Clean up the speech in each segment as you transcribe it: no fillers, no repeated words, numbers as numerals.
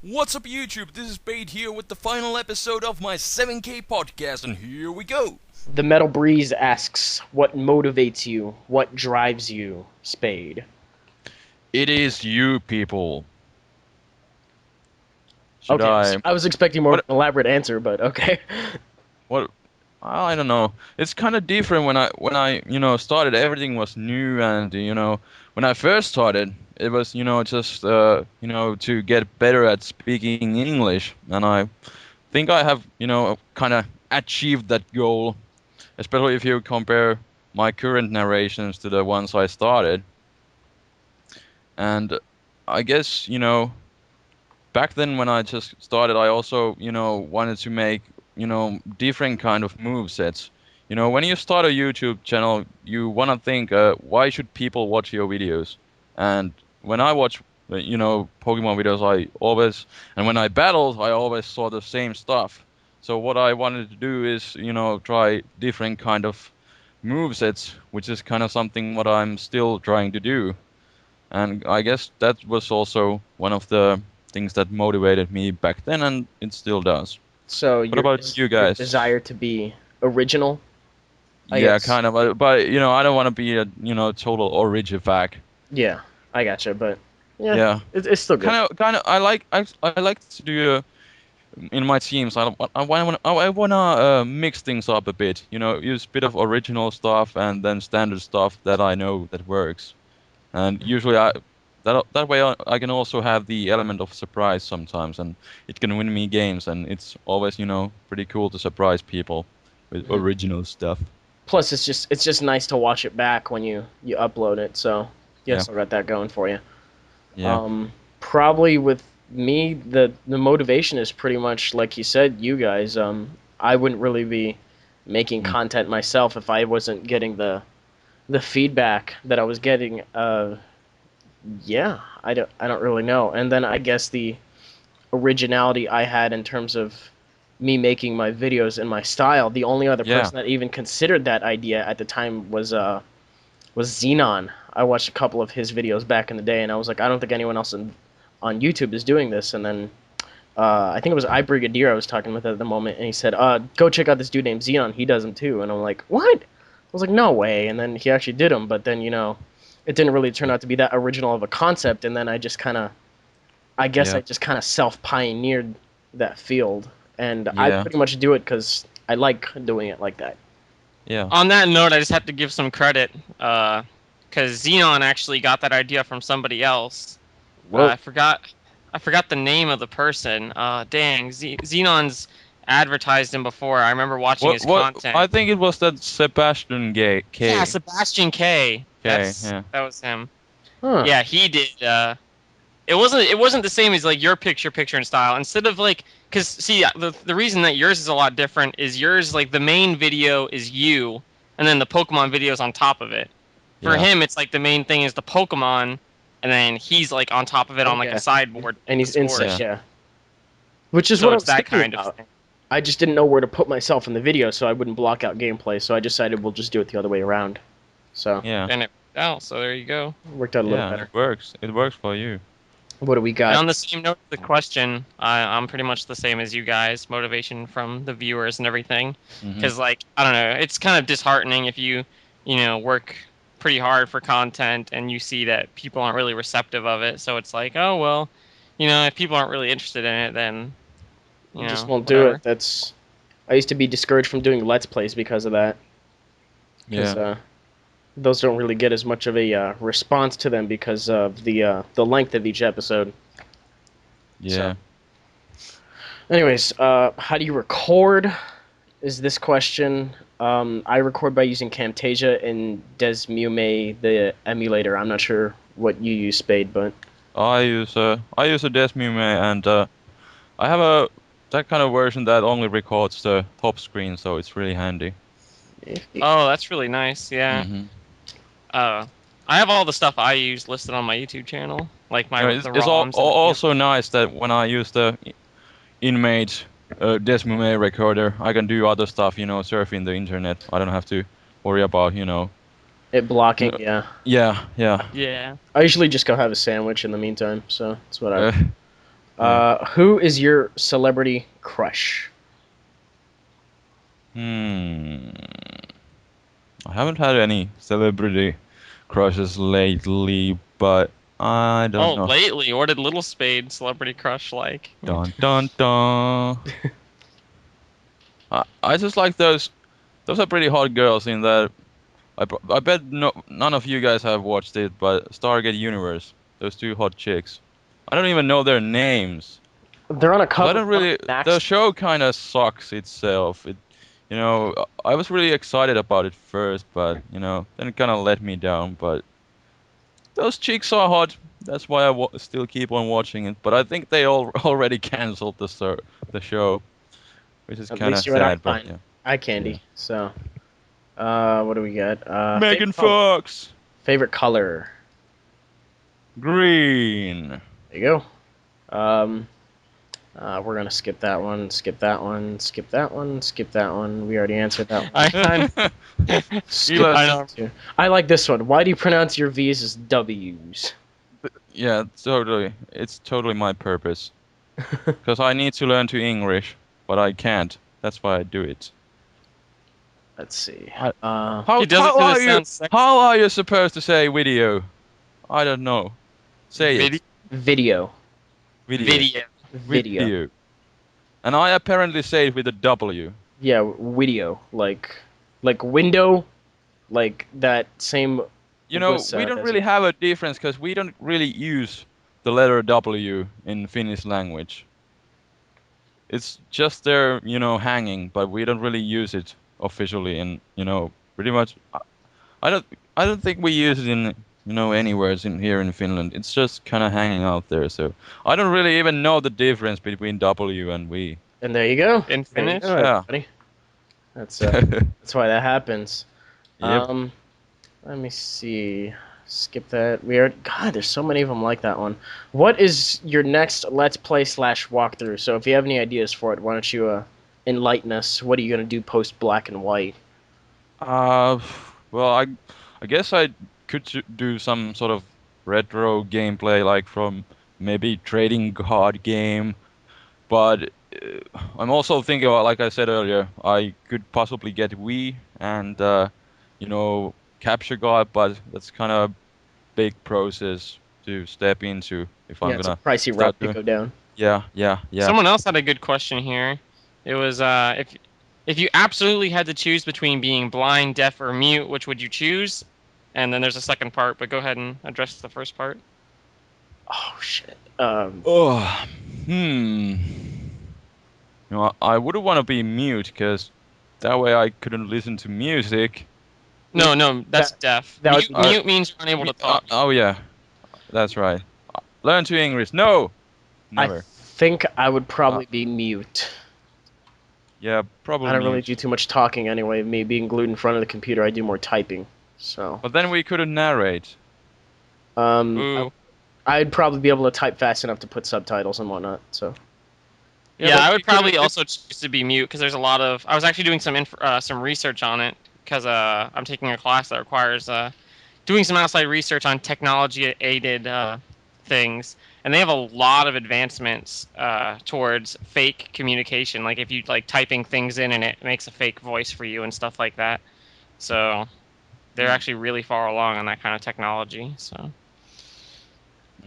What's up YouTube, this is Spade here with the final episode of my 7K podcast, and here we go! The Metal Breeze asks, what motivates you? What drives you, Spade? It is you people. Should Okay, I... I was expecting more of What... an elaborate answer, but okay. What... I don't know. It's kind of different when I started, everything was new and, when I first started, it was, just, to get better at speaking English, and I think I have, kind of achieved that goal, especially if you compare my current narrations to the ones I started. And I guess, back then when I just started, I also, wanted to make, different kind of move sets. When you start a YouTube channel, you want to think, why should people watch your videos? And when I watch, Pokemon videos, and when I battled, I always saw the same stuff. So what I wanted to do is, try different kind of move sets, which is kind of something what I'm still trying to do. And I guess that was also one of the things that motivated me back then, and it still does. So What about you your guys? desire to be original, I Yeah, guess. kind of, but I don't want to be a total origifag. Yeah, I gotcha, but yeah, Yeah, it's still good. kind of. I like to do in my teams. I wanna mix things up a bit. Use a bit of original stuff and then standard stuff that I know that works. And usually that way I can also have the element of surprise sometimes, and it can win me games, and it's always pretty cool to surprise people with Mhm. original stuff. Plus, it's just nice to watch it back when you upload it. So you Yeah, still got that going for you. yeah, Probably with me, the motivation is pretty much like you said, you guys. I wouldn't really be making mm, content myself if I wasn't getting the feedback that I was getting. Yeah, I don't really know. And then I guess the originality I had in terms of me making my videos and my style. The only other yeah, person that even considered that idea at the time was Xenon. I watched a couple of his videos back in the day, and I was like, I don't think anyone else on YouTube is doing this. And then I think it was iBrigadier I was talking with at the moment, and he said, go check out this dude named Xenon. He does them too. And I'm like, what? I was like, no way. And then he actually did them, but then it didn't really turn out to be that original of a concept. And then I guess yeah, I just kind of self pioneered that field, and I yeah, pretty much do it because I like doing it like that. yeah. On that note, I just have to give some credit, because Xenon actually got that idea from somebody else. Whoa. I forgot the name of the person. Dang, Xenon's advertised him before. I remember watching What his what? I content. think it was that Sebastian Yeah, K. Sebastian K. K. Yeah, That was him. Huh. Yeah, he did. It wasn't the same as like your picture in style. Instead of like, because see, the reason that yours is a lot different is yours, like, the main video is you, and then the Pokemon video is on top of it. For yeah, him, it's like the main thing is the Pokemon, and then he's like on top of it on like Okay. a sideboard And with the he's insect, yeah, scores. yeah. Which is So what I it's was that thinking kind of about. thing. I just didn't know where to put myself in the video, so I wouldn't block out gameplay. So I decided we'll just do it the other way around. So yeah, And it worked out. So there you go. it worked out a little yeah. It better. works. It works for you. What do we And got? on the same note of the question, I'm pretty much the same as you guys. Motivation from the viewers and everything, Hmm. because like, I don't know, it's kind of disheartening if work pretty hard for content and you see that people aren't really receptive of it. So it's like, oh well, if people aren't really interested in it, then Just won't do it. whatever. I used to be discouraged from doing Let's Plays because of that. Because Yeah, those don't really get as much of a response to them because of the length of each episode. So, yeah. anyways, how do you record? Is this question? I record by using Camtasia and Desmume, the emulator. I'm not sure what you use, Spade, but I use a Desmume, and I have a that kind of version that only records the top screen, so it's really handy. Oh, that's really nice. Yeah. Hmm. Uh, I have all the stuff I use listed on my YouTube channel, like It's, the it's ROMs and also nice that when I use the inmate Desmume recorder, I can do other stuff, surfing the internet. I don't have to worry about, it you blocking, know, yeah. yeah, yeah. Yeah. I usually just go have a sandwich in the meantime, so that's what I. Uh, Who is your celebrity crush? Hmm. I haven't had any celebrity crushes lately, but I don't Oh, know. lately, what did Little Spade celebrity crush like? Dun dun dun. I just like those. Those are pretty hot girls in that. I bet none of you guys have watched it, but Stargate Universe. Those two hot chicks. I don't even know their names. They're on a 'Cause I cover don't of one of really. The Max. show kind of sucks itself. I was really excited about it first, but then it kind of let me down. But those chicks are hot. That's why I still keep on watching it. But I think they all already canceled the show, which is At kind least of you and I sad. But find yeah, eye yeah. candy. So, what do we got? Megan Fox, Favorite color. green. There you go. We're gonna skip that one. Skip that one. Skip that one. Skip that one. We already answered that one. I Skip Ela, I that know. too. I like this one. Why do you pronounce your V's as W's? yeah, totally. It's totally my purpose. Because I need to learn to English, but I can't. That's why I do it. Let's see. I, He does it how because are it you sounds sexy. how are you supposed to say video? I don't know. Say Video, it. Video. Video. video. Video. Video. And I apparently say it with a W. Yeah, video. Like window. Like that same We don't as really have a difference because we don't really use the letter W in Finnish language. It's just there, hanging, but we don't really use it officially. And pretty much, I don't, I don't think we use it in, anywhere in here in Finland. It's just kind of hanging out there. So I don't really even know the difference between W and we. And there you go. In There you Finnish? go, Yeah. everybody. That's that's why that happens. Yep. Let me see. Skip that. We are God. There's so many of them like that one. What is your next Let's Play / walkthrough? So if you have any ideas for it, why don't you enlighten us? What are you gonna do post Black and White? Uh, well, I guess I could do some sort of retro gameplay, like from maybe trading card game. But I'm also thinking about, like I said earlier, I could possibly get Wii and capture card, but that's kind of a big process to step into if I'm Yeah, it's a gonna pricey start route to doing. go down. Yeah, yeah, yeah. Someone else had a good question here. It was if you absolutely had to choose between being blind, deaf, or mute, which would you choose? And then there's a second part, but go ahead and address the first part. Oh shit. Oh, hmm. I wouldn't want to be mute because that way I couldn't listen to music. No, no, that's That deaf. that would Mute, be Uh, mute means you're unable to talk. oh yeah, that's right. Learn to English. No, I never. think I would Uh, probably be mute. yeah, I probably don't really do mute. too much talking anyway. Me being glued in front of the computer, I do more typing. So, But then we couldn't narrate. um, I, Ooh. I'd probably be able to type fast enough to put subtitles and whatnot. So, Yeah, But I we would couldn't. probably also choose to be mute because there's a lot of. I was actually doing some research on it because I'm taking a class that requires doing some outside research on technology aided things, and they have a lot of advancements towards fake communication. Like if you like typing things in and it makes a fake voice for you and stuff like that. So they're actually really far along on that kind of technology. So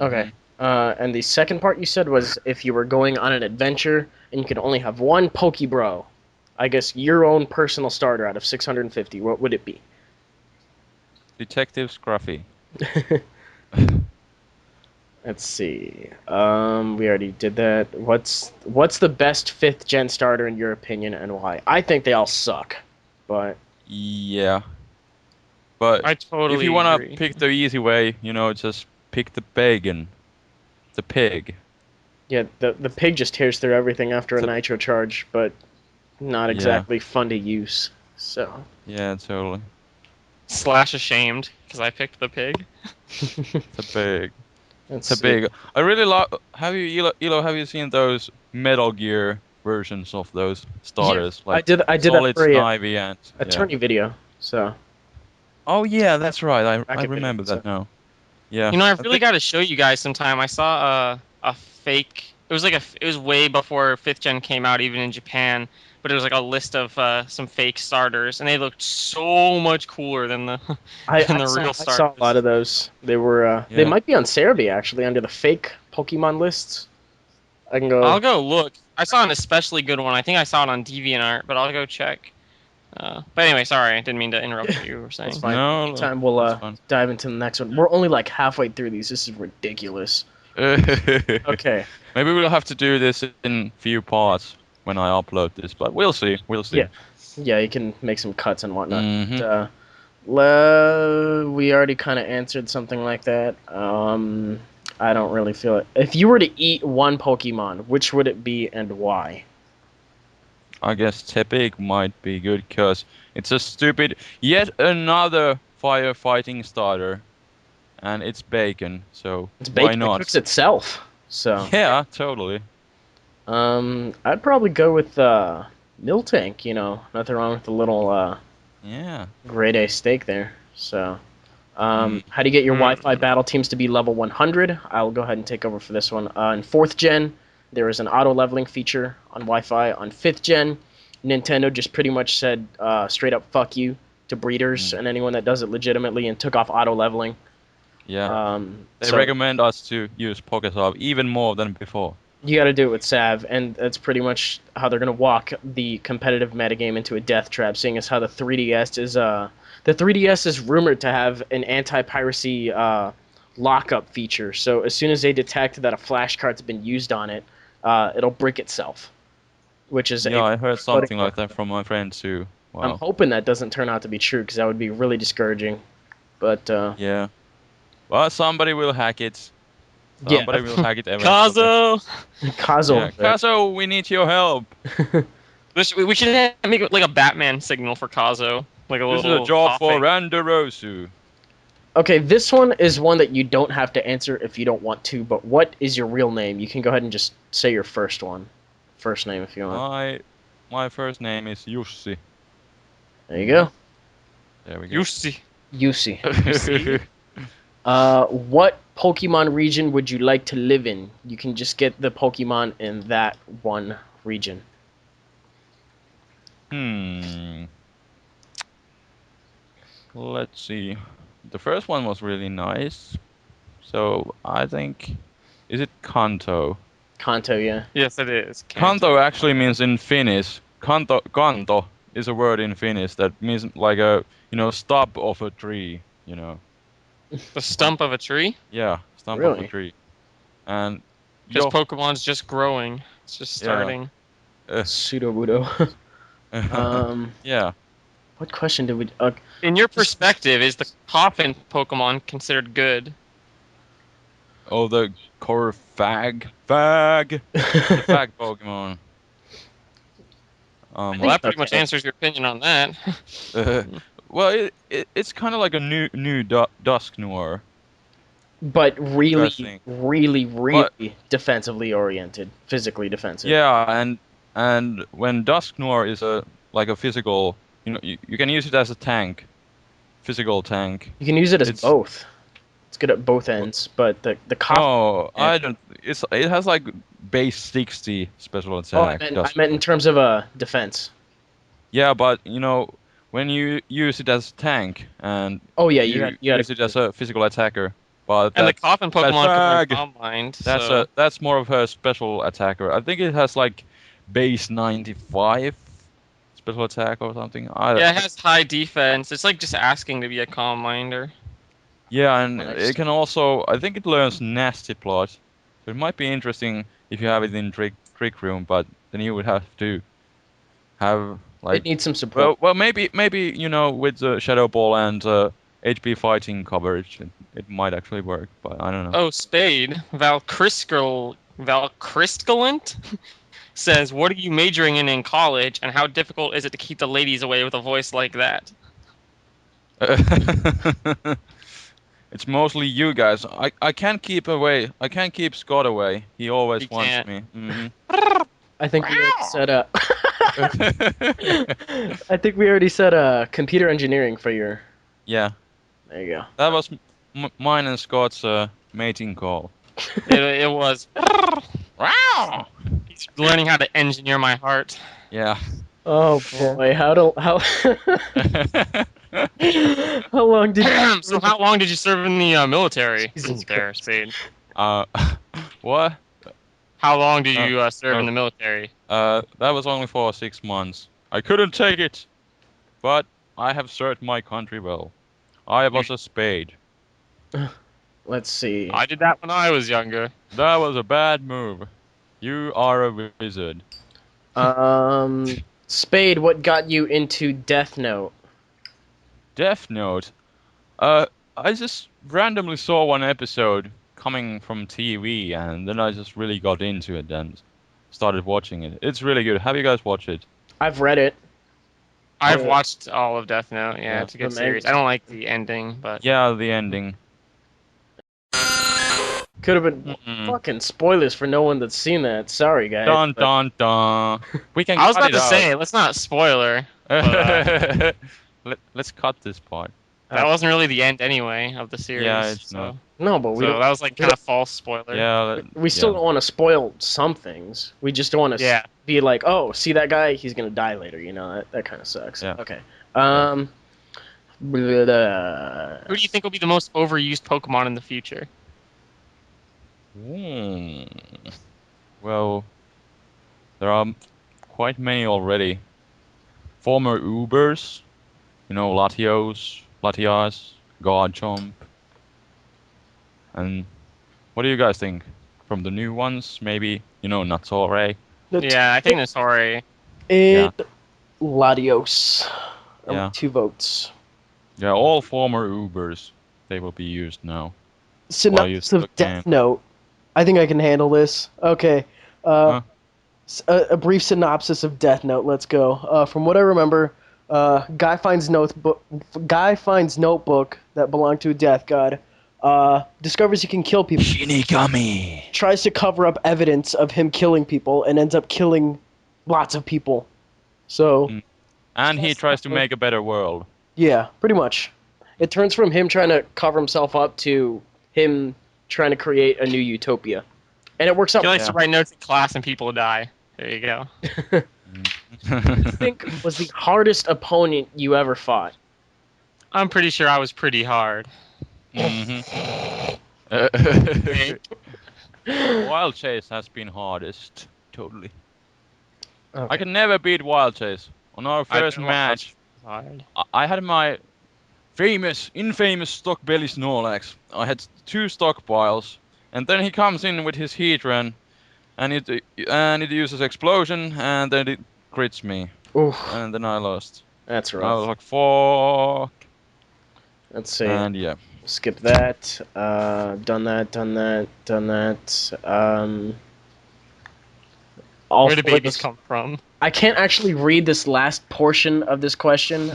okay. Mhm. And the second part you said was if you were going on an adventure and you could only have one Pokebro, I guess your own personal starter out of 650, what would it be? Detective Scruffy. Let's see. We already did that. What's the best fifth gen starter in your opinion and why? I think they all suck, but Yeah, but I if you totally wanna agree. pick the easy way, just pick the pagan, the pig. yeah, the pig just tears through everything after a The, nitro charge, but not yeah, exactly fun to use. So, yeah, totally. Slash ashamed because I picked the pig. The pig. let's The see. big. I really love. Have you, Elo? Have you seen those Metal Gear versions of those Yeah, starters, like I did that Solid for Snivy and a yeah? tourney video. So Oh yeah, that's right. I bracket video. remember So that now. Yeah, You know, I've I really think. got to show you guys sometime. I saw a fake It was like it was way before 5th gen came out, even in Japan. But it was like a list of some fake starters, and they looked so much cooler than the I, than I the saw real I saw a lot starters. of those. They were they Yeah. might be on Cerebi actually under the fake Pokemon lists. I can go. I'll go look. I saw an especially good one. I think I saw it on DeviantArt, but I'll go check. But anyway, sorry, I didn't mean to interrupt what you were That's saying. fine. No, Anytime we'll that's fun. dive into the next one. We're only like halfway through these. This is ridiculous. Okay. Maybe we'll have to do this in few parts when I upload this, but we'll see. We'll see. Yeah. Yeah, you can make some cuts and whatnot. Mm-hmm. We already kind of answered something like that. I don't really feel it. If you were to eat one Pokemon, which would it be and why? I guess Tepig might be good because it's a stupid yet another firefighting starter, and it's bacon. So It's why bacon. It not? cooks itself. So, Yeah, totally. I'd probably go with Miltank. You know, nothing wrong with the little Yeah. grade A steak there. So, Mm. how do you get your Mm. Wi-Fi battle teams to be level 100? I'll go ahead and take over for this one. In 4th gen, there is an auto leveling feature on Wi-Fi. On 5th gen, Nintendo just pretty much said straight up "fuck you" to breeders Mm. and anyone that does it legitimately, and took off auto leveling. Yeah. They So recommend us to use Pokestop even more than before. you got to do it with Sav, and that's pretty much how they're gonna walk the competitive metagame into a death trap. Seeing as how the 3DS is rumored to have an anti-piracy lockup feature. So as soon as they detect that a flashcard's been used on it, it'll brick itself, which is Yeah, a I heard floating something like point. that from my friend too. I'm Wow. hoping that doesn't turn out to be true because that would be really discouraging. But Yeah. Well, somebody will hack it. yeah, Somebody will hack it eventually. Kazo. Kazo. Yeah. Kazo, we need your help. We should make it like a Batman signal for Kazo, like a This is a little job for coughing. Randarosu. Okay, this one is one that you don't have to answer if you don't want to, but what is your real name? You can go ahead and just say your first one. First name if you want. My first name is Jussi. There you go. There we go. Yusi. Yusi. See? What Pokemon region would you like to live in? You can just get the Pokemon in that one region. Hmm. Let's see. The first one was really nice. So I think, is it Kanto? Kanto, yeah. Yes, it is. Kanto actually means in Finnish. Kanto is a word in Finnish that means like a, stub of a tree, The stump of a tree? Yeah, stump of a Really? tree. And Because yo, Pokemon's just growing. It's just yeah. starting. Pseudo-Wudo. um, Yeah. what question did we... In your just perspective, is the coffin Pokemon considered good? Oh, the core fag. The fag Pokemon. I Well, think that it's pretty much okay. answers your opinion on that. Uh, well, it's kind of like a new Dusk Noir. But really, Interesting. really, But really defensively oriented, physically defensive. yeah, and when Dusk Noir is a physical, you can use it as a tank, physical tank. You can use it as It's both. It's good at both ends, but the coffin. no, I don't. It has like base 60 special Oh, I attack. meant I Dusk meant in Noir. terms of defense. Yeah, but when you use it as a tank and Oh yeah, you you had use it as a physical attacker, but And the that's coffin that Pokemon can learn fag. Calm Mind, so That's more of her special attacker. I think it has like base 95 special attack or something. yeah, it has high defense. It's like just asking to be a Calm Minder. Yeah, and nice. it can also. I think it learns nasty plot, so it might be interesting if you have it in trick room. But then you would have to have It like, needs some support. well, maybe with the Shadow Ball and HP fighting coverage, it might actually work. But I don't know. Oh, Spade. Valcriscalant says, "What are you majoring in college, and how difficult is it to keep the ladies away with a voice like that?" It's motly you guys. I can't keep away. I can't keep Scott away. He You always wants can't. me. Hmm. I think we already said I think we already said computer engineering for your. Yeah, There you go. that was mine and Scott's mating call. It was. Wow. He's learning how to engineer my heart. Yeah. Oh boy, how how long did you So how long did you serve in the military? Jesus There, Christ. Spade. uh, what? How long did Uh, you serve in uh, the military? that was only for 6 months. I couldn't take it, but I have served my country well. I was a spade. Let's see. I did that when I was younger. That was a bad move. You are a wizard. Spade, what got you into Death Note? Death Note. I just randomly saw one episode coming from TV, and then I just really got into it and started watching it. It's really good. Have you guys watched it? I've read it. I've Oh, watched all of Death Note. Yeah, Yeah. it's a good The series. I don't like the ending, but Yeah, the ending. Could have been Mm-mm. fucking spoilers for no one that's seen that. Sorry, guys. Dun but- dun dun. We can I was cut about it to out. say, let's not spoiler. But, Let's cut this part. that wasn't really the end anyway of the series. Yeah, it's so, not. No, but we so don't. that was like kind of false spoiler. Yeah, We still yeah. don't want to spoil some things. We just don't want to Yeah. be like, oh, see that guy? He's gonna die later. You know that kind of sucks. Yeah. Okay. Who do you think will be the most overused Pokemon in the future? Hmm. Well, there are quite many already. Former Ubers, Latios, Garchomp. And what do you guys think? From the new ones, maybe, Natsore? Yeah, I think it's Hori. It Latios. Yeah. 2 votes. Yeah, all former Ubers, they will be used now. Synopsis Well, of Death Note. I think I can handle this. Okay. Huh? A brief synopsis of Death Note. Let's go. From what I remember, guy finds notebook that belonged to a death god. Discovers he can kill people. Shinigami! Tries to cover up evidence of him killing people and ends up killing lots of people. So, And he tries to make a better world. yeah, pretty much. It turns from him trying to cover himself up to him trying to create a new utopia. And it works out. He likes Yeah. to write notes in class and people die. There you go. I think was the hardest opponent you ever fought. I'm pretty sure I was pretty hard. Wild Chase has been hardest. Totally. Okay. I can never beat Wild Chase. On our first match, Hard. I had my infamous stock belly Snorlax. I had 2 stockpiles, and then he comes in with his Heatran, and it uses explosion, and then it crits me, Oof, and then I lost. that's I was rough. like, fuck. Let's see. And yeah. Skip that. Done that. All Where do four of babies this- come from? I can't actually read this last portion of this question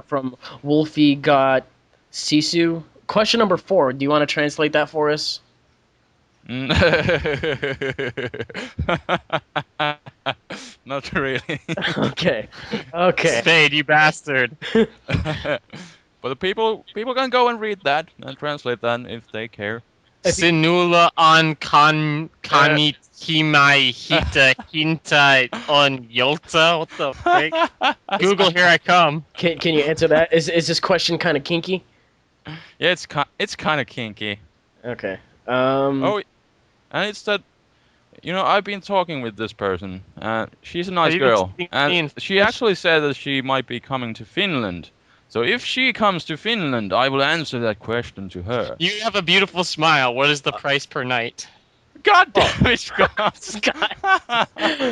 from Wolfie Got Sisu. Question number 4. Do you want to translate that for us? Not really. Okay. Okay. Spade, you bastard. But the people can go and read that and translate that if they care. Sinula on kanit himai hita hinta on yolta? What the frick? Google, here I come. Can you answer that? Is this question kind of kinky? Yeah, it's kind of kinky. Okay. Oh, and it's that, I've been talking with this person. She's a nice Have you been girl, speaking and in she actually said that she might be coming to Finland. So if she comes to Finland, I will answer that question to her. You have a beautiful smile. What is the price per night? God damn it, Scott!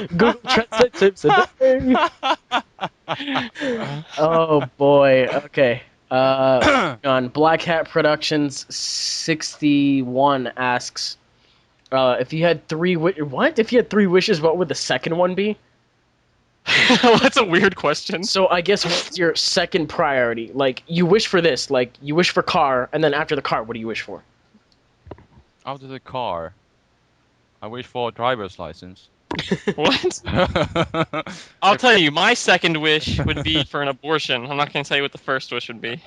Google Translate tips a day. Oh boy. Okay. On Black Hat Productions 61 asks, if you had 3 what? If you had 3 wishes, what would the second one be? That's a weird question. So I guess what's your second priority? Like you wish for this, like you wish for car, and then after the car, what do you wish for? After the car, I wish for a driver's license. What? I'll tell you, my second wish would be for an abortion. I'm not going to tell you what the first wish would be.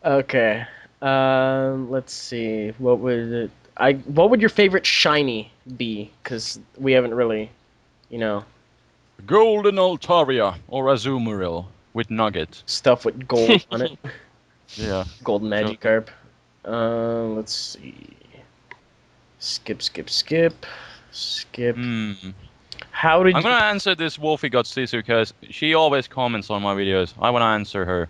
Okay. Let's see. What was it? What would your favorite shiny be? Because we haven't really, you know, Golden Altaria or Azumarill with Nugget. stuff with gold on it. Yeah. Golden Sure. Magikarp. Let's see. Skip, skip, skip, skip. Hmm. How did I'm you? gonna answer this Wolfie Got Sisu because she always comments on my videos. I wanna answer her.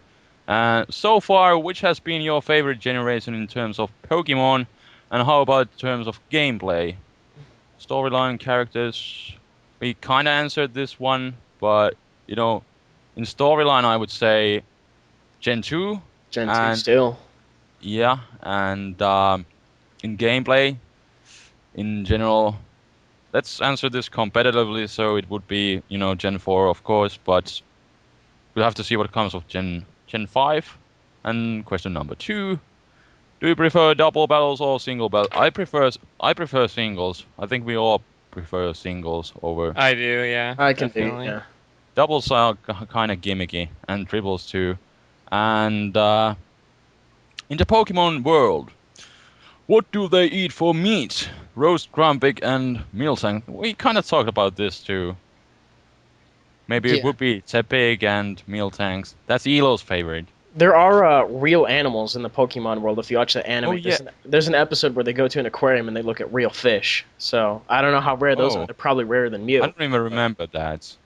So far, which has been your favorite generation in terms of Pokemon, and how about in terms of gameplay? Storyline, characters. We kinda answered this one, but you know, in storyline, I would say Gen 2, Gen 2 and still. yeah, and in gameplay, in general, let's answer this competitively. So it would be, Gen 4, of course, but we'll have to see what comes of Gen 5. And question number 2: do you prefer double battles or single battles? I prefer singles. I think we all prefer singles over I do, yeah, I can do, definitely. yeah. doubles. Are kind of gimmicky, and triples too. And in the Pokemon world, what do they eat for meat? Roast Grumpig and Miltank. We kind of talked about this too. Maybe it Yeah. would be Tepig and Miltanks. That's Elo's favorite. There are real animals in the Pokemon world. If you watch the Oh anime, yeah. there's an episode where they go to an aquarium and they look at real fish. So I don't know how rare those are. Oh, They're probably rarer than I Mew. don't even remember that.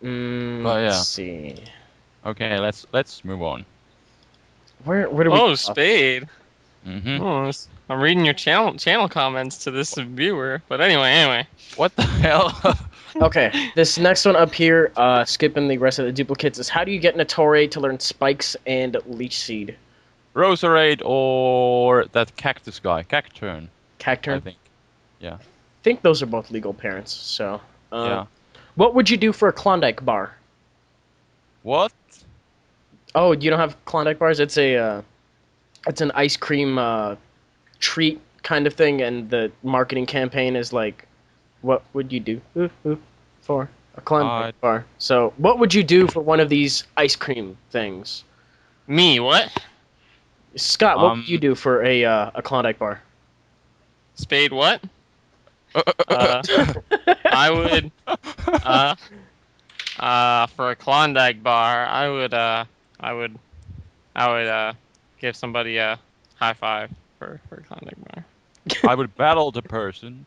But Let's yeah. see. Okay, let's move on. Where do we? Oh, Spade. Mhm. Oh, I'm reading your channel comments to this viewer. But anyway. What the hell? Okay, this next one up here, skipping the rest of the duplicates, is how do you get Notori to learn Spikes and Leech Seed? Roserade or that cactus guy? Cacturn, I Cacturn? think. Yeah. I think those are both legal parents. So, Yeah. what would you do for a Klondike bar? What? Oh, you don't have Klondike bars? It's an ice cream treat kind of thing, and the marketing campaign is like, what would you do for a Klondike Uh, bar? So, what would you do for one of these ice cream things? Me, what? Scott, what would you um. do for a Klondike bar? Spade, what? Uh, I would, uh, for a Klondike bar, I would, give somebody a high five for a Klondike bar. I would battle the person.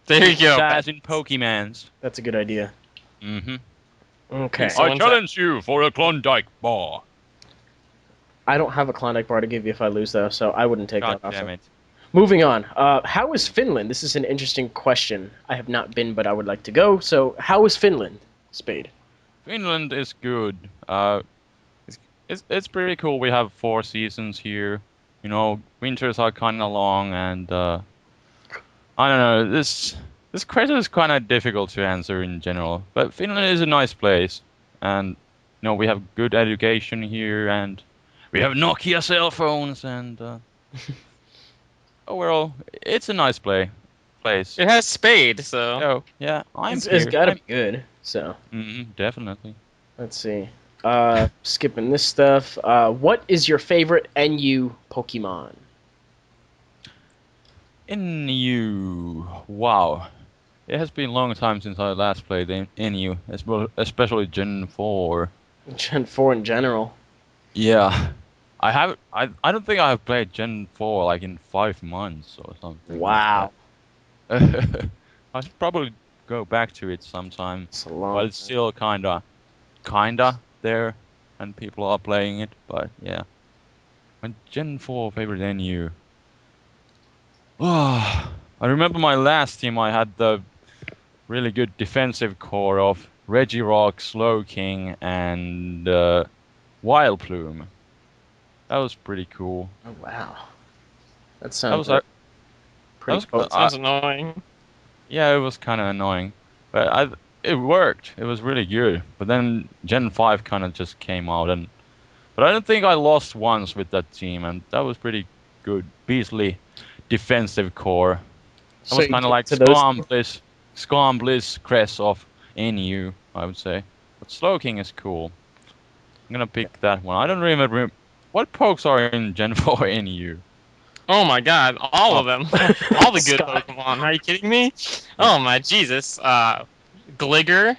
There you go. As in Pokemans. That's a good idea. Mm-hmm. Okay. So- I Someone's challenge you for a Klondike bar. I don't have a Klondike bar to give you if I lose, though, so I wouldn't take God that damn offer. it. Moving on. How is Finland? This is an interesting question. I have not been, but I would like to go. So, how is Finland, Spade? Finland is good. It's pretty cool. We have 4 seasons here. Winters are kind of long, and I don't know. This question is kind of difficult to answer in general. But Finland is a nice place, and we have good education here, and we have Nokia cell phones, and overall, it's a nice place. It has Spade, so. Oh yeah, I'm It's here. got to be good. So, Definitely. let's see. Skipping this stuff. What is your favorite NU Pokemon? NU. Wow. It has been a long time since I last played NU, especially Gen 4. Gen 4 in general. Yeah. I don't think I have played Gen 4 like in 5 months or something. Wow. Like that. I should probably go back to it sometime. It's a long But it's still kinda there, and people are playing it. But yeah, my Gen 4 favorite NU. Oh, I remember my last team. I had the really good defensive core of Regirock, Slowking, and Wildplume. That was pretty cool. Oh, wow. That That sounds was that pretty was cool. Sounds annoying. yeah, it was kind of annoying, but it worked. It was really good. But then Gen 5 kind of just came out, but I don't think I lost once with that team, and that was pretty good. Beastly defensive core. That So was you kind of took like to those. Scombliss Cress of NU, I would say. But Slowking is cool. I'm gonna pick that one. I don't remember what pokes are in Gen 4 NU. Oh my god, all of them. All the good Scott. Pokemon. Are you kidding me? Oh my Jesus. Gligger.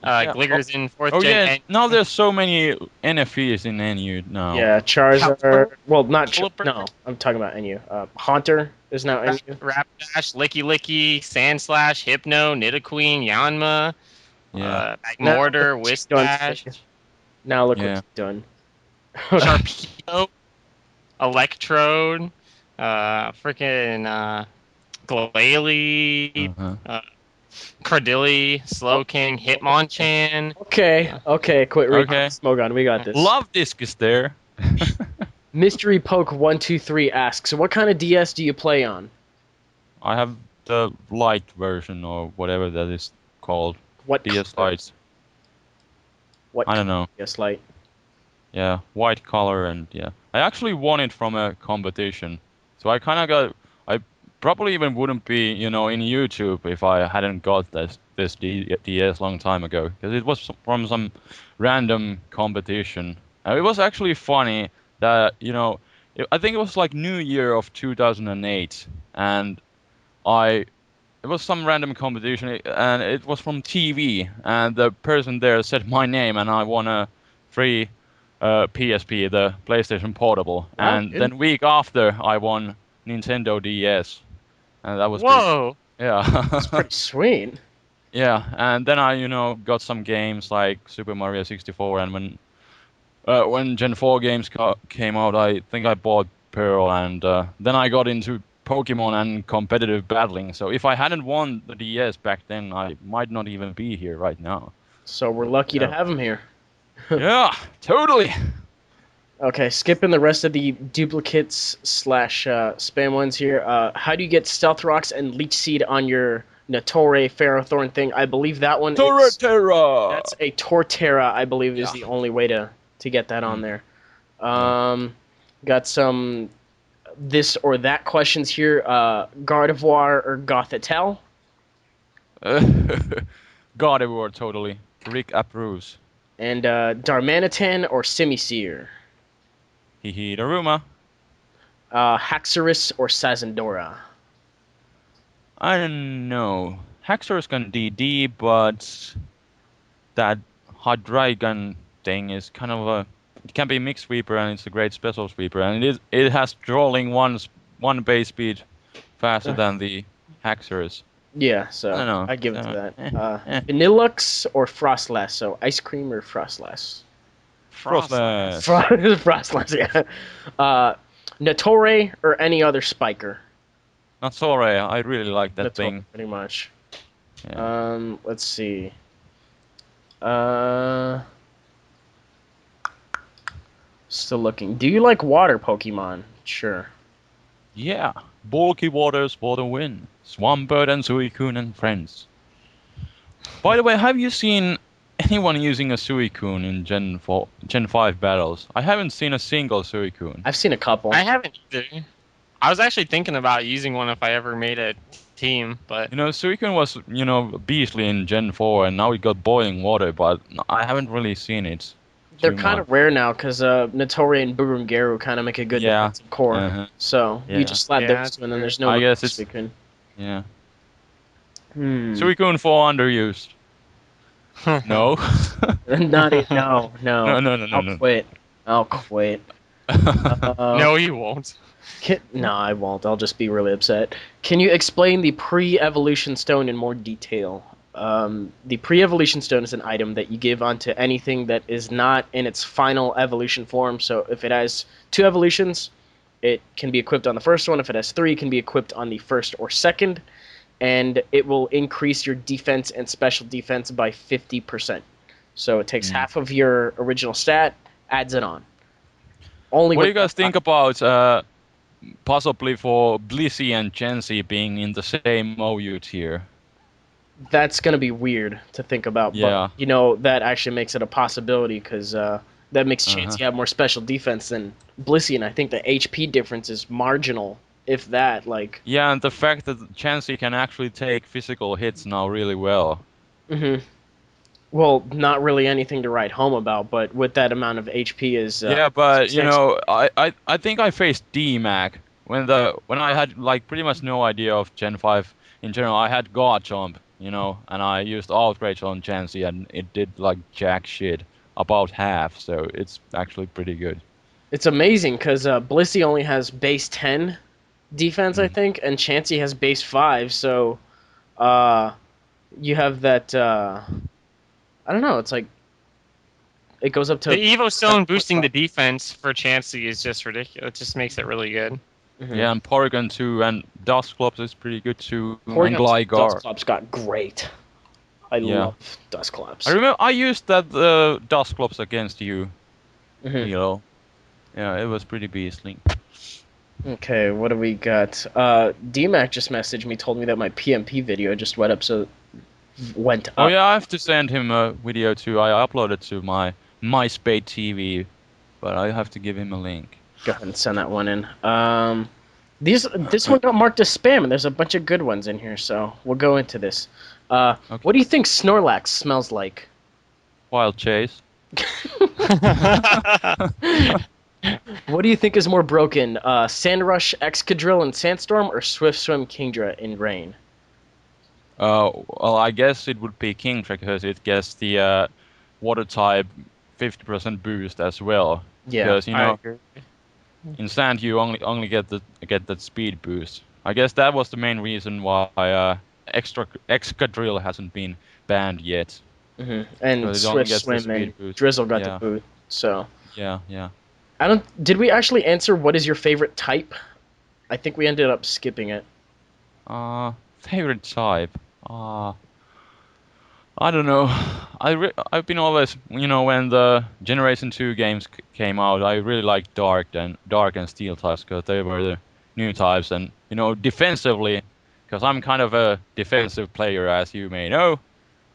Yeah. Oh, Gligger's in 4th oh gen. yeah. And Now there's so many NFEs in NU now. Yeah, Charizard. Well, not Caliper, no. I'm talking about NU. Haunter is now NU. Rapidash, Licky Licky, Sandslash, Hypno, Nidoqueen, Yanma, Yeah. Now look Magmortar, what you've done. Whiscash, Now look what Yeah. you've done. Sharpedo, Electrode, freaking Glalie, Uh-huh. Cradilly, Slowking, Hitmonchan. Okay, okay, quit reading Okay. Smogon. We got this. Love Disc is there. Mystery Poke 123 asks, "What kind of DS do you play on?" I have the light version or whatever that is called. What DS color? lights. What I don't know. DS light? Yeah, white color and yeah. I actually won it from a competition. So I kind of got. I probably even wouldn't be, in YouTube if I hadn't got this DS long time ago because it was from some random competition. And it was actually funny that I think it was like New Year of 2008, and I it was some random competition, and it was from TV, and the person there said my name, and I won a free PSP, the PlayStation Portable, Wow, and dude. then week after I won Nintendo DS, and that was pretty, Whoa! That's yeah, pretty sweet. yeah, and then I got some games like Super Mario 64, and when Gen 4 games came out, I think I bought Pearl, and then I got into Pokemon and competitive battling. So if I hadn't won the DS back then, I might not even be here right now. So we're lucky to Yeah. have him here. Yeah, totally. Okay, skipping the rest of the duplicates slash spam ones here. How do you get Stealth Rocks and Leech Seed on your Natore Ferrothorn thing? I believe that one is Torterra. that's a Torterra. I believe is Yeah. the only way to get that on Mm, there. yeah. Got some this or that questions here. Gardevoir or Gothitelle? Gardevoir, totally. Rick approves. And Darmanitan or Simisear? Hehe, Daruma. Haxorus or Sazendora? I don't know. Haxorus can DD, but that Hydreigon thing is kind of a. It can be mixed sweeper and it's a great special sweeper, and it has trolling one base speed faster than the Haxorus. Yeah, I so don't know. I'd give it to So, that. eh. Vanillux or Frostlass? So ice cream or Frostlass? Frostlass. Frostlass, yeah. Natore or any other spiker? Not sorry. I really like that Natore, thing. pretty much. Yeah. Let's see. Uh, Still looking. Do you like water Pokemon? Sure. Yeah. Bulky waters for the win. Swampert and Suicune and friends. By the way, have you seen anyone using a Suicune in Gen 5 battles? I haven't seen a single Suicune. I've seen a couple. I haven't either. I was actually thinking about using one if I ever made a team, but Suicune was, beastly in Gen 4, and now it got boiling water, but I haven't really seen it. They're too kind much. of rare now because Natore and Burungaru kind of make a good Yeah. defensive core. Uh-huh. So Yeah. you just slap Yeah, those that's two, and then true. there's no. I guess Suicune. Yeah. Hmm. Suicune 4 underused. No? Not it. No, no. No. I'll quit. I'll quit. Uh, no, you won't. No, I won't. I'll just be really upset. Can you explain the pre-evolution stone in more detail? The pre-evolution stone is an item that you give onto anything that is not in its final evolution form. So if it has 2 evolutions, it can be equipped on the first one. If it has 3, it can be equipped on the first or second. And it will increase your defense and special defense by 50%. So it takes half of your original stat, adds it on. Only What do with you guys think about possibly for Blissey and Chansey being in the same OU tier? That's going to be weird to think about, Yeah. but that actually makes it a possibility because that makes Chansey have more special defense than Blissey, and I think the HP difference is marginal, if that. Yeah, and the fact that Chansey can actually take physical hits now really well. Well, not really anything to write home about, but with that amount of HP is Yeah, but substantial. I think I faced D-Mac when I had like pretty much no idea of Gen 5 in general, I had Garchomp, you know, and I used Outrage on Chansey, and it did like jack shit, about half. So it's actually pretty good. It's amazing because Blissey only has base 10 defense, I Mm. think, and Chansey has base 5. So uh, you have that. I don't know. It's like it goes up The to. Evo Stone boosting the defense for Chansey is just ridiculous. It just makes it really good. Mhm. Yeah, and Porygon too, and Dusclops is pretty good too, and Porygon's Gligar. Dusclops got great. I Yeah, love I Dusclops. remember I used that Dusclops against you, Hmm. you know. Yeah, it was pretty beastly. Okay, what do we got? DMAC just messaged me, told me that my PMP video just went Oh up. yeah, I have to send him a video too. I uploaded to my MySpade TV, but I have to give him a link. Go ahead and send that one in. This one got marked as spam, and there's a bunch of good ones in here, so we'll go into this. Okay. What do you think Snorlax smells like? Wild Chase. What do you think is more broken, Sandrush, Excadrill, and Sandstorm, or Swift Swim Kingdra in Rain? Well, I guess it would be Kingdra because it gets the water type 50% boost as well. Yeah. Because you I know, agree. in Sand you only get that speed boost. I guess that was the main reason why Excadrill hasn't been banned yet. And Because it only Swift gets the Swim and speed boost. Drizzle got the Yeah, boot. So yeah. I don't. Did we actually answer what is your favorite type? I think we ended up skipping it. Favorite type. I don't know. I've been always, you know, when the Generation 2 games came out, I really liked Dark and Steel types because they were the new types, and you know, defensively, because I'm kind of a defensive player, as you may know,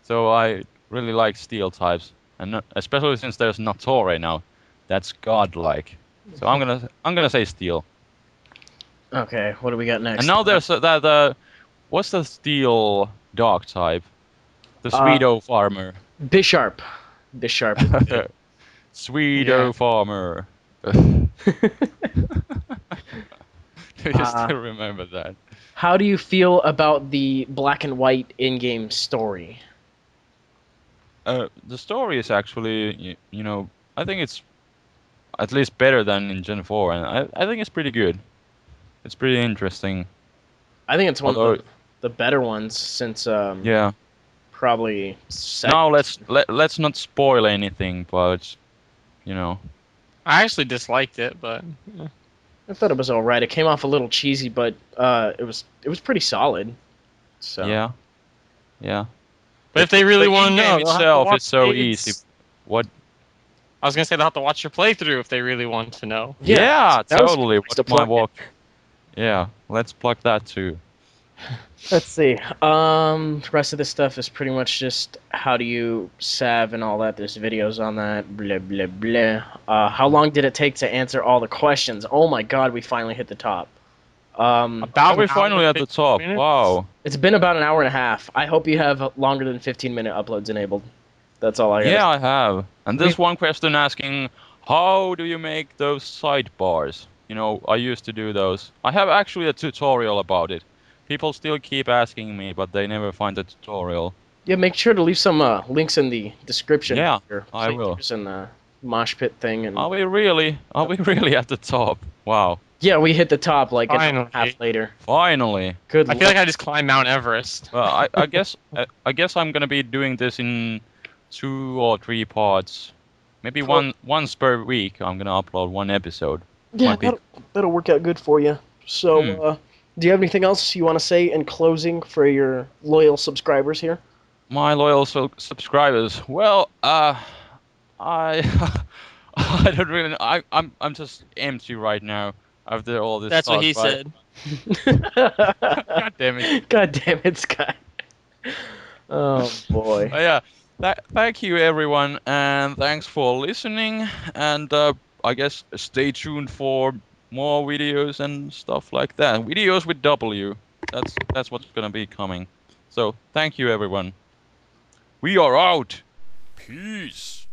so I really like Steel types, and especially since there's Nattore now, that's godlike. So I'm gonna say Steel. Okay, what do we got And next? now there's that what's the Steel Dark type? The Uh, Sweeto Farmer. Bisharp. Bisharp is good. Yeah. Sweeto Farmer. Do you Uh, still remember that? how do you feel about the black and white in-game story? The story is actually, you know, I think it's at least better than in Gen 4, and I think it's pretty good. It's pretty interesting. I think it's one of Although, the better ones since yeah. probably second. Now let's not spoil anything, but you know, I actually disliked it, but I thought it was all right. It came off a little cheesy, but it was pretty solid. So yeah, yeah. but if they really The want to in-game know, they'll have to itself is watch so easy. Spade's. What? I was gonna say they'll have to watch your playthrough if they really want to know. yeah, Yeah, that was a good totally. place to What's my plug it. walk? Yeah, let's plug that too. Let's see. The rest of this stuff is pretty much just how do you salve and all that. There's videos on that. Blah blah blah. How long did it take to answer all the questions? Oh my God, we finally hit the top. About Are an we hour finally and at the 15 top? minutes. Wow. it's been about an hour and a half. I hope you have longer than 15-minute uploads enabled. That's all I got. Yeah, I have. And We- there's one question asking, how do you make those sidebars? You know, I used to do those. I have actually a tutorial about it. People still keep asking me, but they never find the tutorial. Yeah, make sure to leave some links in the description Yeah, for your I will. playthroughs and the mosh pit thing. And Are we really? Are we really at the top? Wow. yeah, we hit the top like an hour and a half Finally. later. Finally. Good I feel luck. like I just climbed Mount Everest. Well, I guess I'm gonna be doing this in 2 or 3 parts. Maybe Pro- once per week. I'm gonna upload one episode. Yeah, Might be. that'll work out good for you. So, do you have anything else you want to say in closing for your loyal subscribers here? My loyal subscribers. Well, I I don't really. I'm just empty right now after all this. That's what talk, he right? said. God damn it. God damn it, Scott. Oh boy. But yeah. Thank you everyone, and thanks for listening. And I guess stay tuned for more videos and stuff like that. Videos with W. That's what's gonna be coming. So thank you everyone. We are out. Peace.